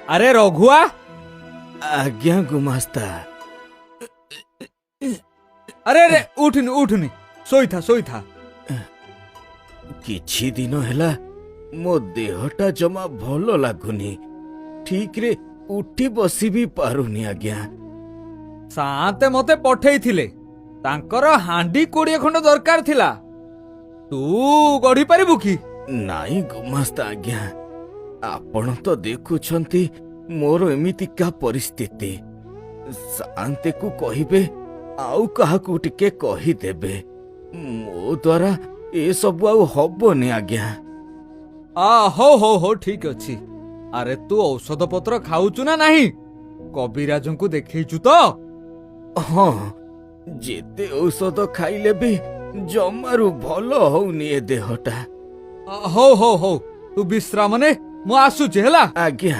अरे रघुआ आज्ञा गुमास्ता। अरे अरे उठनी उठनी शोई था किछि दिन हैला मो देहटा जमा भलो लागुनी, ठीक रे उठी बसी भी पारुनी आज्ञा। साते मते पठेई थिले तांकर हांडी 20 खंड दरकार थिला, तू गढ़ी पारिबु कि? नाई गुमास्ता आज्ञा, आपण तो देखुछंती मोर एमितिका परिस्थिति। शांति को कहिबे आउ काहाकू टिके कहि देबे, मो द्वारा ए सब आउ हबनी आज्ञा। हो ठीक अछि। अरे तू औषध पत्र खाऊचु ना नहीं? कविराजंकु देखैचु तो? हाँ, जेते औषध खाइले भी जमारू भलो होउनी ए देहटा। हो तू विश्राम ने मु आसुची हैला। आज्ञा।